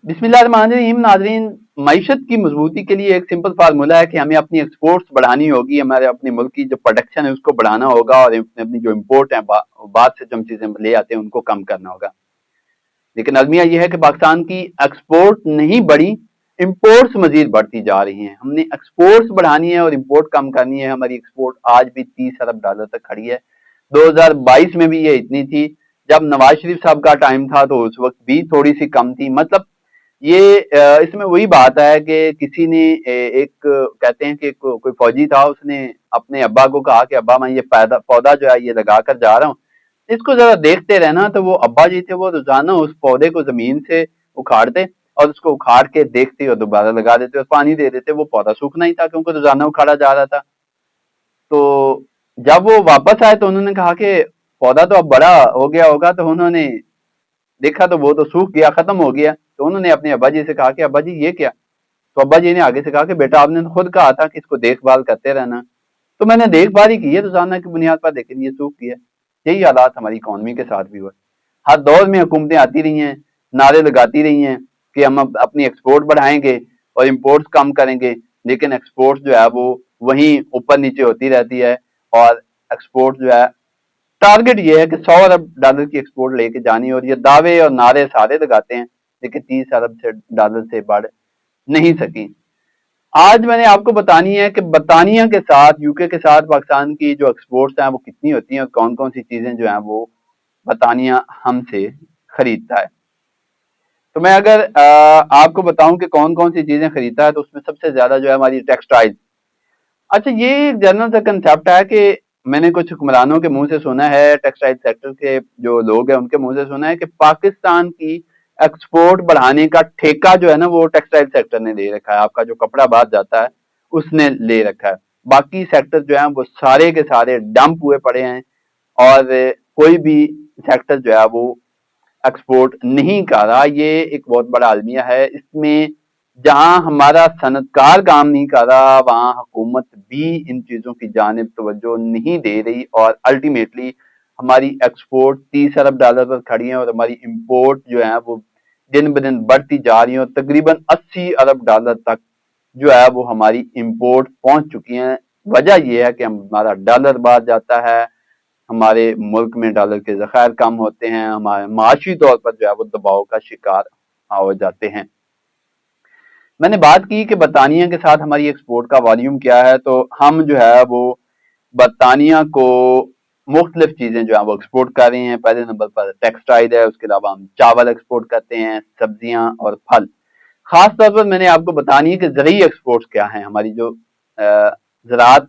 बिस्मिल्लाहिर्रहमानिर्रहीम। नाज़रीन, मईशत की मजबूती के लिए एक सिंपल फार्मूला है कि हमें अपनी एक्सपोर्ट्स बढ़ानी होगी, हमारे अपने मुल्क की जो प्रोडक्शन है उसको बढ़ाना होगा और अपनी जो इम्पोर्ट है बाद से जो हम चीज़ें ले आते हैं उनको कम करना होगा। लेकिन अलमिया यह है कि पाकिस्तान की एक्सपोर्ट नहीं बढ़ी, इम्पोर्ट्स मजीद बढ़ती जा रही हैं। हमने एक्सपोर्ट्स बढ़ानी है और इम्पोर्ट कम करनी है। हमारी एक्सपोर्ट आज भी 30 अरब डॉलर तक खड़ी है। 2022 में भी ये इतनी थी। जब नवाज शरीफ साहब का टाइम था तो उस वक्त भी थोड़ी सी कम थी। मतलब ये इसमें वही बात है कि किसी ने एक कहते हैं कि कोई फौजी था, उसने अपने अब्बा को कहा कि अब्बा मैं ये पौधा जो है ये लगा कर जा रहा हूँ, इसको जरा देखते रहना। तो वो अब्बा जी थे, वो रोजाना उस पौधे को जमीन से उखाड़ते और उसको उखाड़ के देखते और दोबारा लगा देते और पानी दे देते। वो पौधा सूखना ही था क्योंकि रोजाना उखाड़ा जा रहा था। तो जब वो वापस आए तो उन्होंने कहा कि पौधा तो अब बड़ा हो गया होगा। तो उन्होंने देखा तो वो तो सूख गया, खत्म हो गया। तो उन्होंने अपने अब्बा जी से कहा कि अब्बा जी ये क्या? तो अब्बा जी ने आगे से कहा कि बेटा आपने तो खुद कहा था कि इसको देखभाल करते रहना। तो मैंने देखभाल ही की है रोजाना की बुनियाद पर, लेकिन ये सूख गया। यही हालात हमारी इकोनॉमी के साथ भी हुआ। हर दौर में हुकूमतें आती रही हैं, नारे लगाती रही हैं कि हम अपनी एक्सपोर्ट बढ़ाएंगे और इम्पोर्ट कम करेंगे, लेकिन एक्सपोर्ट जो है वो वहीं ऊपर नीचे होती रहती है। और एक्सपोर्ट जो है, टारगेट ये है कि 100 अरब डॉलर की एक्सपोर्ट लेके जानी, और ये दावे और नारे सारे लगाते हैं, लेकिन 30 अरब डॉलर से बढ़ नहीं सकी। आज मैंने आपको बतानी है कि बर्तानिया के साथ, यूके के साथ पाकिस्तान की जो एक्सपोर्ट्स हैं वो कितनी होती हैं और कौन कौन सी चीजें जो हैं वो बर्तानिया हमसे खरीदता है। तो मैं अगर आपको बताऊं कि कौन कौन सी चीजें खरीदता है, तो उसमें सबसे ज्यादा जो है हमारी टेक्सटाइल। अच्छा, ये एक जनरल सा कंसेप्ट है कि मैंने कुछ हुक्मरानों के मुंह से सुना है, टेक्सटाइल सेक्टर के जो लोग हैं उनके मुंह से सुना है कि पाकिस्तान की एक्सपोर्ट बढ़ाने का ठेका जो है ना वो टेक्सटाइल सेक्टर ने ले रखा है। आपका जो कपड़ा बाहर जाता है उसने ले रखा है। बाकी सेक्टर जो है वो सारे के सारे डंप हुए पड़े हैं और कोई भी सेक्टर जो है वो एक्सपोर्ट नहीं कर रहा। ये एक बहुत बड़ा अलमिया है। इसमें जहां हमारा सनतकार काम नहीं कर रहा, वहां हुकूमत भी इन चीजों की जानिब तवज्जो नहीं दे रही और अल्टीमेटली हमारी एक्सपोर्ट 30 अरब डॉलर पर खड़ी है और हमारी इंपोर्ट जो है वो दिन ब दिन बढ़ती जा रही है और तकरीबन 80 अरब डॉलर तक जो है वो हमारी इंपोर्ट पहुंच चुकी है। वजह यह है कि हमारा डॉलर बाहर जाता है, हमारे मुल्क में डॉलर के ज़खायर कम होते हैं, हमारे माशी तौर पर जो है वो दबाव का शिकार हो जाते हैं। मैंने बात की कि बर्तानिया के साथ हमारी एक्सपोर्ट का वॉल्यूम क्या है, तो हम जो है वो बर्तानिया को मुख्तलिफ चीज़ें जो है वो एक्सपोर्ट कर रहे हैं। पहले नंबर पर टेक्सटाइल है, उसके अलावा हम चावल एक्सपोर्ट करते हैं, सब्जियां और फल। खास तौर पर मैंने आपको बतानी है कि ज़रूरी एक्सपोर्ट्स क्या हैं। हमारी जो ज़राअत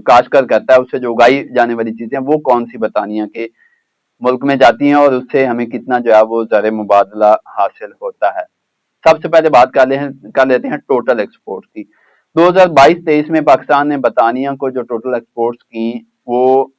काश्तकार करता है उससे जो उगाई जाने वाली चीज़ें वो कौन सी बर्तानिया के मुल्क में जाती हैं और उससे हमें कितना जो है वो ज़र मुबादला हासिल होता है। सबसे पहले बात कर लेते हैं टोटल एक्सपोर्ट्स की। 2022-23 में पाकिस्तान ने बर्तानिया को जो टोटल एक्सपोर्ट्स की वो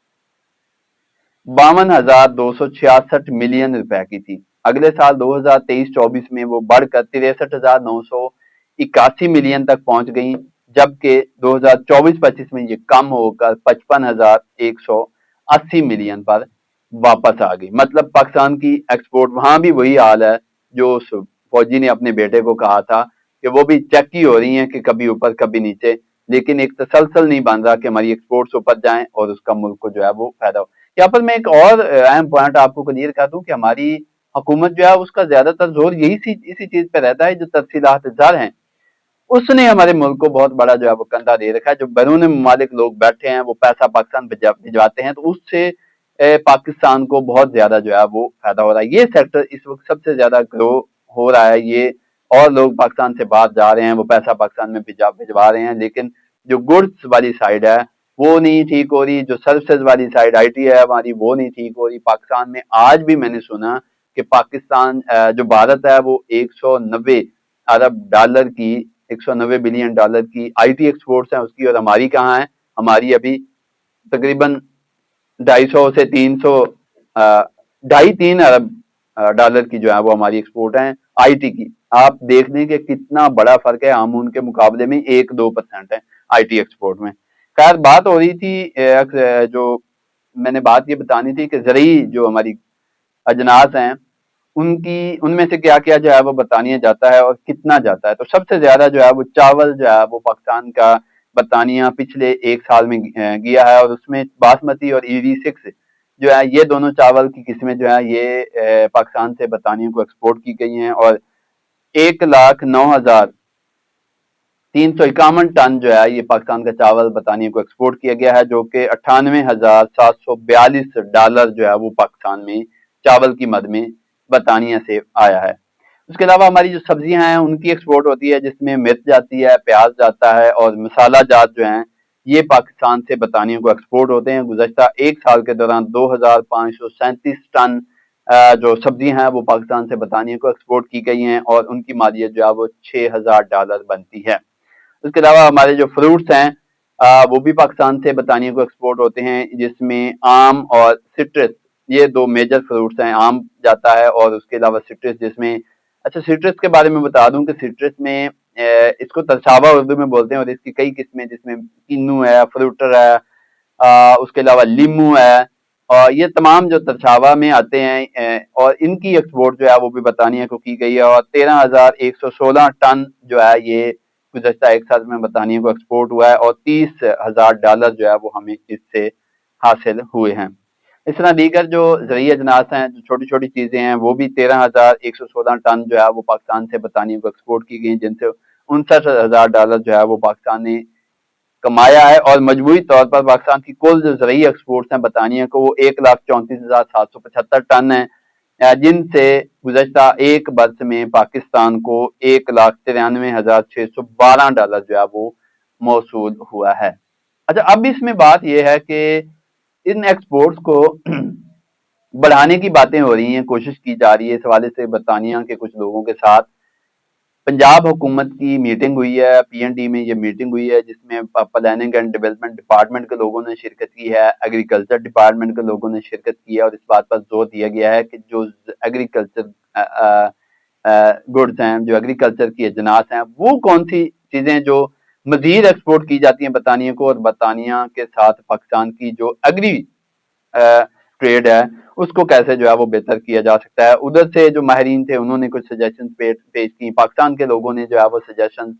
52,266 मिलियन रुपए की थी। अगले साल 2023-24 में वो बढ़कर 63,981 मिलियन तक पहुंच गई, जबकि 2024-25 में ये कम होकर 55,180 मिलियन पर वापस आ गई। मतलब पाकिस्तान की एक्सपोर्ट वहां भी वही हाल है जो उस फौजी ने अपने बेटे को कहा था कि वो भी चेक ही हो रही हैं कि कभी ऊपर कभी नीचे, लेकिन एक तसलसल नहीं बन रहा कि हमारी एक्सपोर्ट्स ऊपर जाएं और उसका मुल्क को जो है वो फायदा हो। यहाँ पर मैं एक और अहम पॉइंट आपको क्लियर कर दूं कि हमारी हुकूमत जो है उसका ज्यादातर जोर इसी चीज पे रहता है, जो तफसीलात ज़र हैं उसने हमारे मुल्क को बहुत बड़ा जो है वो कंधा दे रखा है। जो बैरून ममालिक लोग बैठे हैं वो पैसा पाकिस्तान भिजवाते हैं, तो उससे पाकिस्तान को बहुत ज्यादा जो है वो फायदा हो रहा है। ये सेक्टर इस वक्त सबसे ज्यादा ग्रो हो रहा है। ये और लोग पाकिस्तान से बाहर जा रहे हैं, वो पैसा पाकिस्तान में भिजवा रहे हैं, लेकिन जो गुड्स वाली साइड है वो नहीं ठीक हो रही। जो सर्विसेज वाली साइड आईटी है हमारी वो नहीं ठीक हो रही। पाकिस्तान में आज भी मैंने सुना कि पाकिस्तान जो भारत है वो 190 अरब डॉलर की 190 बिलियन डॉलर की आईटी एक्सपोर्ट्स हैं उसकी, और हमारी कहाँ है? हमारी अभी तकरीबन 250 से 300 2.5-3 अरब डॉलर की जो है वो हमारी एक्सपोर्ट है आईटी की। आप देख लें कि कितना बड़ा फर्क है, हम उनके मुकाबले में 1-2% है आईटी एक्सपोर्ट में। खैर, बात हो रही थी जो मैंने बात ये बतानी थी कि ज़रूरी जो हमारी अजनास हैं ان میں سے کیا کیا جو ہے وہ برطانیہ جاتا ہے اور کتنا جاتا ہے۔ تو سب سے زیادہ جو ہے وہ چاول جو ہے وہ پاکستان کا برطانیہ پچھلے ایک سال میں گیا ہے، اور اس میں باسمتی اور EV6 جو ہے یہ دونوں چاول کی قسمیں جو ہے یہ پاکستان سے برطانیہ کو ایکسپورٹ کی گئی ہیں، اور 1,09,351 ٹن جو ہے یہ پاکستان کا چاول برطانیہ کو ایکسپورٹ کیا گیا ہے، جو کہ $98,742 جو ہے وہ پاکستان میں چاول کی مد میں برطانیہ سے آیا ہے۔ اس کے علاوہ ہماری جو سبزیاں ہیں ان کی ایکسپورٹ ہوتی ہے، جس میں مرچ جاتی ہے، پیاز جاتا ہے، اور مسالہ جات جو ہیں یہ پاکستان سے برطانیہ کو ایکسپورٹ ہوتے ہیں۔ گزشتہ ایک سال کے دوران 2,537 ٹن جو سبزیاں ہیں وہ پاکستان سے برطانیہ کو ایکسپورٹ کی گئی ہیں، اور ان کی مالیت جو ہے وہ $6,000 بنتی ہے۔ اس کے علاوہ ہمارے جو فروٹس ہیں وہ بھی پاکستان سے برطانیہ کو ایکسپورٹ ہوتے ہیں، جس میں آم اور سٹرس یہ دو میجر فروٹس ہیں۔ آم جاتا ہے اور اس کے علاوہ سٹرس، جس میں اچھا سٹرس کے بارے میں بتا دوں کہ سٹرس میں اس کو ترشابہ اردو میں بولتے ہیں، اور اس کی کئی قسمیں، جس میں کینو ہے، فروٹر ہے، اس کے علاوہ لیمو ہے، اور یہ تمام جو ترشابہ میں آتے ہیں اور ان کی ایکسپورٹ جو ہے وہ بھی برطانیہ کو کی گئی ہے، اور 13,116 ٹن جو ہے یہ گزشتہ ایک سال میں برطانیہ کو ایکسپورٹ ہوا ہے، اور $30,000 جو ہے وہ ہمیں اس سے حاصل ہوئے ہیں۔ اس طرح دیگر جو زرعی اجناس ہیں، جو چھوٹی چھوٹی چیزیں ہیں، وہ بھی 13,116 ٹن جو ہے وہ پاکستان سے برطانیہ کو ایکسپورٹ کی گئی، جن سے $59,000 جو ہے وہ پاکستان نے کمایا ہے، اور مجموعی طور پر پاکستان کی کل جو زرعی ایکسپورٹس ہیں برطانیہ کو وہ 1,34,775 ٹن ہیں، جن سے گزشتہ ایک برس میں پاکستان کو $1,93,612 جو ہے وہ موصول ہوا ہے۔ اچھا، اب اس میں بات یہ ہے کہ ان ایکسپورٹس کو بڑھانے کی باتیں ہو رہی ہیں، کوشش کی جا رہی ہے، اس حوالے سے برطانیہ کے کچھ لوگوں کے ساتھ پنجاب حکومت کی میٹنگ ہوئی ہے، PND میں یہ میٹنگ ہوئی ہے، جس میں پلاننگ اینڈ ڈیولپمنٹ ڈپارٹمنٹ کے لوگوں نے شرکت کی ہے، ایگریکلچر ڈپارٹمنٹ کے لوگوں نے شرکت کی ہے، اور اس بات پر زور دیا گیا ہے کہ جو ایگریکلچر گڈز ہیں، جو ایگریکلچر کی اجناس ہیں، وہ کون سی چیزیں جو مزید ایکسپورٹ کی جاتی ہیں برطانیہ کو، اور برطانیہ کے ساتھ پاکستان کی جو ایگری ٹریڈ ہے اس کو کیسے جو ہے وہ بہتر کیا جا سکتا ہے۔ ادھر سے جو ماہرین تھے انہوں نے کچھ سجیشن پیش کی، پاکستان کے لوگوں نے جو ہے وہ سجیشن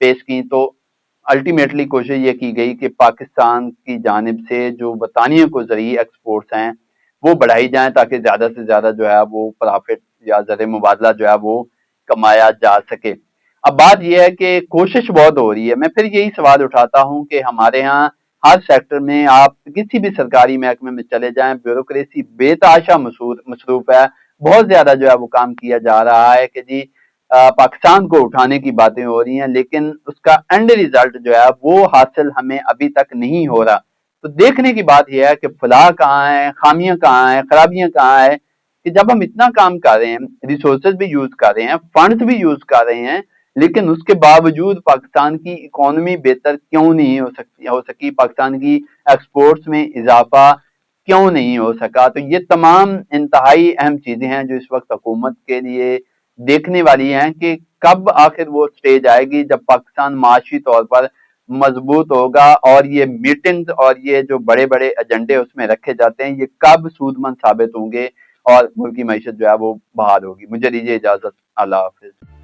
پیش کی، تو الٹیمیٹلی کوشش یہ کی گئی کہ پاکستان کی جانب سے جو برطانیہ کو زرعی ایکسپورٹس ہیں وہ بڑھائی جائیں، تاکہ زیادہ سے زیادہ جو ہے وہ پرافٹ یا زر مبادلہ جو ہے وہ کمایا جا سکے۔ اب بات یہ ہے کہ کوشش بہت ہو رہی ہے، میں پھر یہی سوال اٹھاتا ہوں کہ ہمارے ہاں ہر سیکٹر میں آپ کسی بھی سرکاری محکمے میں چلے جائیں، بیوروکریسی بے تحاشا مصروف ہے، بہت زیادہ جو ہے وہ کام کیا جا رہا ہے کہ جی پاکستان کو اٹھانے کی باتیں ہو رہی ہیں، لیکن اس کا اینڈ ریزلٹ جو ہے وہ حاصل ہمیں ابھی تک نہیں ہو رہا۔ تو دیکھنے کی بات یہ ہے کہ فلاح کہاں ہے، خامیاں کہاں ہیں، خرابیاں کہاں ہیں، کہ جب ہم اتنا کام کر رہے ہیں، ریسورسز بھی یوز کر رہے ہیں، فنڈز بھی یوز کر رہے ہیں، لیکن اس کے باوجود پاکستان کی اکانومی بہتر کیوں نہیں ہو سکی، پاکستان کی ایکسپورٹس میں اضافہ کیوں نہیں ہو سکا۔ تو یہ تمام انتہائی اہم چیزیں ہیں جو اس وقت حکومت کے لیے دیکھنے والی ہیں کہ کب آخر وہ سٹیج آئے گی جب پاکستان معاشی طور پر مضبوط ہوگا، اور یہ میٹنگز اور یہ جو بڑے بڑے ایجنڈے اس میں رکھے جاتے ہیں یہ کب سودمند ثابت ہوں گے، اور ملک کی معیشت جو ہے وہ بحال ہوگی۔ مجھے دیجیے اجازت، اللہ حافظ۔